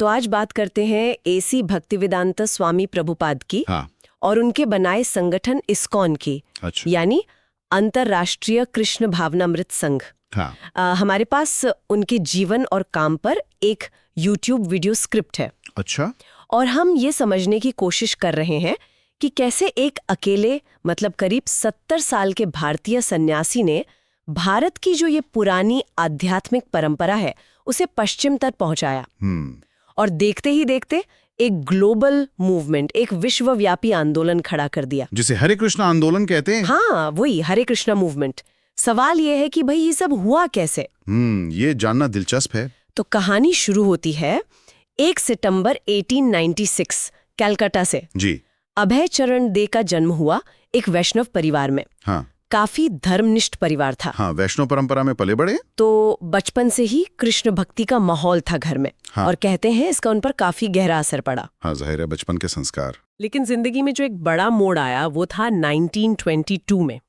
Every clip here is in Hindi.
तो आज बात करते हैं एसी भक्तिवेदांत स्वामी प्रभुपाद की। हाँ। और उनके बनाए संगठन इस्कॉन की। अच्छा। यानी अंतर्राष्ट्रीय कृष्ण भावनामृत संघ। हाँ। हमारे पास उनके जीवन और काम पर एक YouTube वीडियो स्क्रिप्ट है। अच्छा। और हम ये समझने की कोशिश कर रहे हैं कि कैसे एक अकेले मतलब करीब 70 साल के भारतीय सन्यासी ने भारत की जो ये पुरानी आध्यात्मिक परंपरा है उसे पश्चिम तक पहुंचाया। और देखते ही देखते एक ग्लोबल मूवमेंट, एक विश्वव्यापी आंदोलन खड़ा कर दिया, जिसे हरे कृष्ण आंदोलन कहते हैं। हाँ, वही हरे कृष्णा मूवमेंट। सवाल ये है कि भाई ये सब हुआ कैसे? ये जानना दिलचस्प है। तो कहानी शुरू होती है 1 सितंबर 1896 कलकत्ता से। जी। अभय चरण दे का जन्म हुआ एक वैष्णव परिवार में। हाँ। काफी धर्मनिष्ठ परिवार था। हाँ, वैष्णव परंपरा में पले बड़े। तो बचपन से ही कृष्ण भक्ति का माहौल था घर में। हाँ। और कहते हैं इसका उन पर काफी गहरा असर पड़ा। हाँ, जाहिर है, बचपन के संस्कार। लेकिन जिंदगी में जो एक बड़ा मोड़ आया वो था 1922 में,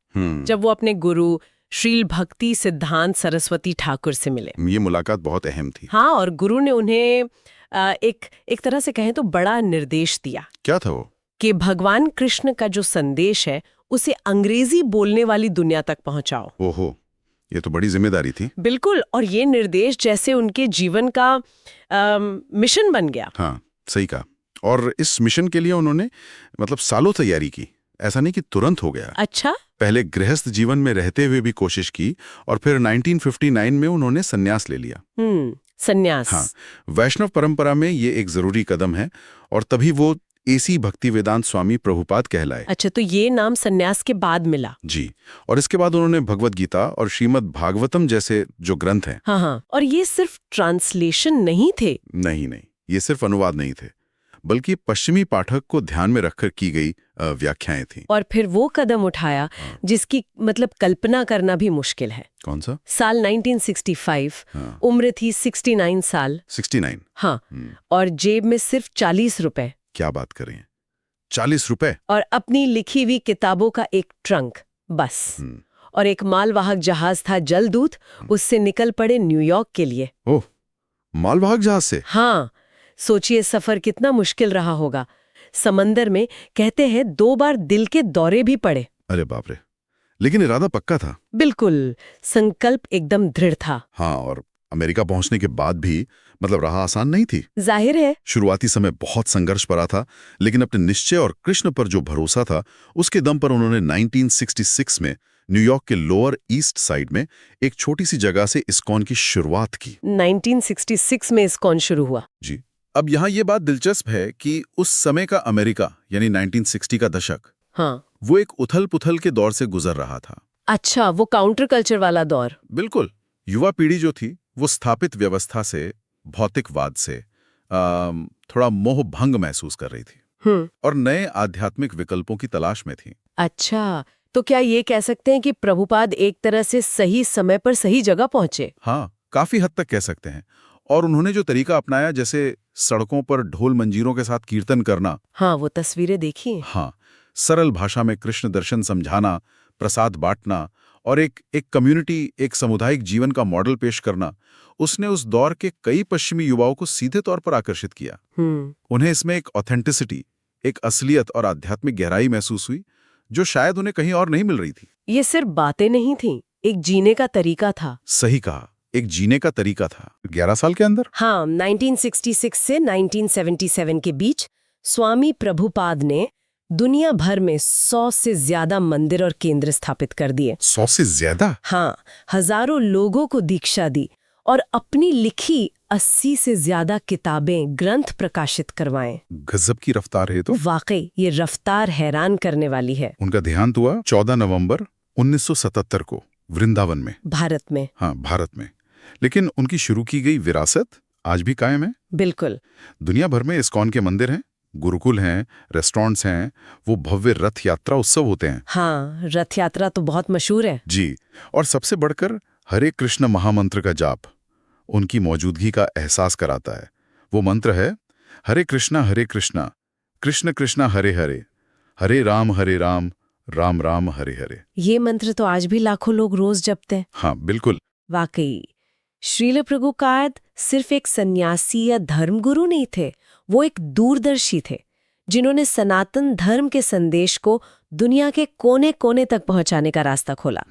जब वो अपने गुरु श्रील भक्ति सिद्धांत सरस्वती ठाकुर से मिले। ये मुलाकात बहुत अहम थी। हाँ, और गुरु ने उन्हें एक तरह से कहें तो बड़ा निर्देश दिया। क्या था वो? कि भगवान कृष्ण का जो संदेश है उसे अंग्रेजी बोलने वाली दुनिया तक पहुंचाओ। ओहो, ये तो बड़ी जिम्मेदारी थी। बिल्कुल, और ये निर्देश जैसे उनके जीवन का मिशन बन गया। हाँ, सही कहा। और इस मिशन के लिए उन्होंने मतलब सालों तैयारी की, ऐसा नहीं कि तुरंत हो गया। अच्छा। पहले गृहस्थ जीवन में रहते हुए भी कोशिश की और फिर 1959 में उन्होंने संन्यास ले लिया। संन्यास। हाँ, वैष्णव परंपरा में ये एक जरूरी कदम है और तभी वो एसी भक्तिवेदांत स्वामी प्रभुपाद कहलाए। अच्छा, तो ये नाम संन्यास के बाद मिला। जी। और इसके बाद उन्होंने भगवत गीता और श्रीमद् भागवतम जैसे जो ग्रंथ हैं। हाँ, और ये सिर्फ ट्रांसलेशन नहीं थे। नहीं, ये सिर्फ अनुवाद नहीं थे, बल्कि पश्चिमी पाठक को ध्यान में रखकर की गई व्याख्याएं थीं। और फिर वो कदम उठाया जिसकी मतलब कल्पना करना भी मुश्किल है। कौन सा? साल 1965। उम्र थी 69 साल। 69? हाँ। और जेब में सिर्फ 40 रुपए। क्या बात करें, 40 रुपए? और अपनी लिखी हुई किताबों का एक ट्रंक, बस। और एक मालवाहक जहाज था जलदूत, उससे निकल पड़े न्यूयॉर्क के लिए। ओह, मालवाहक जहाज से? हाँ, सोचिए सफर कितना मुश्किल रहा होगा। समंदर में कहते हैं 2 बार दिल के दौरे भी पड़े। अरे बाप रे, लेकिन इरादा पक्का था। बिल्कुल, संकल्प एकदम दृढ़ था। हाँ, और अमेरिका पहुंचने के बाद भी मतलब राह आसान नहीं थी। जाहिर है, शुरुआती समय बहुत संघर्ष भरा था, लेकिन अपने निश्चय और कृष्ण पर जो भरोसा था उसके दम पर उन्होंने 1966 में न्यूयॉर्क के लोअर ईस्ट साइड में एक छोटी सी जगह से इस्कॉन की शुरुआत की। 1966 में इस्कॉन शुरू हुआ। जी। अब यहाँ ये बात दिलचस्प है कि उस समय का अमेरिका यानी 1960 का दशक, हाँ, वो एक उथल पुथल के दौर से गुजर रहा था। अच्छा, वो काउंटर कल्चर वाला दौर। बिल्कुल। युवा पीढ़ी जो थी वो स्थापित व्यवस्था से, भौतिकवाद से थोड़ा मोह भंग महसूस कर रही थी और नए आध्यात्मिक विकल्पों की तलाश में थी। अच्छा, तो क्या ये कह सकते हैं कि प्रभुपाद एक तरह से सही समय पर सही जगह पहुंचे? हाँ, काफी हद तक कह सकते हैं। और उन्होंने जो तरीका अपनाया, जैसे सड़कों पर ढोल मंजीरों के साथ कीर्तन करना। हाँ, वो तस्वीरें देखी। हाँ, सरल भाषा में कृष्ण दर्शन समझाना, प्रसाद बांटना और एक कम्युनिटी, एक सामुदायिक जीवन का मॉडल पेश करना, उसने उस दौर के कई पश्चिमी युवाओं को सीधे तौर पर आकर्षित किया। उन्हें इसमें एक ऑथेंटिसिटी, एक असलियत और आध्यात्मिक गहराई महसूस हुई जो शायद उन्हें कहीं और नहीं मिल रही थी। ये सिर्फ बातें नहीं थीं, एक जीने का तरीका था। सही कहा, एक जीने का तरीका था। 11 साल के अंदर? हाँ, 1966 से 1977 के बीच स्वामी प्रभुपाद ने दुनिया भर में 100 से ज्यादा मंदिर और केंद्र स्थापित कर दिए। 100 से ज्यादा? हाँ, हजारों लोगों को दीक्षा दी और अपनी लिखी 80 से ज्यादा किताबें, ग्रंथ प्रकाशित करवाएं। गजब की रफ्तार है तो। वाकई ये रफ्तार हैरान करने वाली है। उनका देहांत हुआ 14 नवंबर 1977 को वृंदावन में, भारत में। हाँ, भारत में। लेकिन उनकी शुरू की गई विरासत आज भी कायम है। बिल्कुल। दुनिया भर में इस्कॉन के मंदिर हैं, गुरुकुल हैं, रेस्टोरेंट्स हैं, वो भव्य रथ यात्रा उत्सव होते हैं। हाँ, रथ यात्रा तो बहुत मशहूर है। जी। और सबसे बढ़कर हरे कृष्ण महामंत्र का जाप उनकी मौजूदगी का एहसास कराता है। वो मंत्र है हरे कृष्णा कृष्ण कृष्ण हरे हरे, हरे राम राम राम हरे हरे। ये मंत्र तो आज भी लाखों लोग रोज जपते हैं। हाँ, बिल्कुल। वाकई श्रील प्रभुपाद सिर्फ एक सन्यासी या धर्मगुरु नहीं थे, वो एक दूरदर्शी थे जिन्होंने सनातन धर्म के संदेश को दुनिया के कोने कोने तक पहुंचाने का रास्ता खोला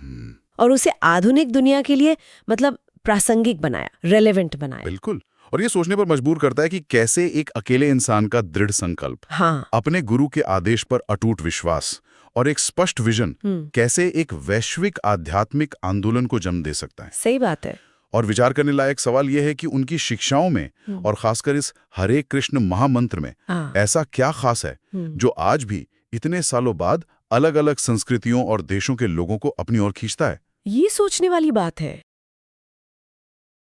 और उसे आधुनिक दुनिया के लिए मतलब प्रासंगिक बनाया, रेलेवेंट बनाया। बिल्कुल। और ये सोचने पर मजबूर करता है कि कैसे एक अकेले इंसान का दृढ़ संकल्प, अपने गुरु के आदेश पर अटूट विश्वास और एक स्पष्ट विजन कैसे एक वैश्विक आध्यात्मिक आंदोलन को जन्म दे सकता है। सही बात है। और विचार करने लायक सवाल यह है कि उनकी शिक्षाओं में और खासकर इस हरे कृष्ण महामंत्र में ऐसा क्या खास है जो आज भी इतने सालों बाद अलग अलग संस्कृतियों और देशों के लोगों को अपनी ओर खींचता है। ये सोचने वाली बात है।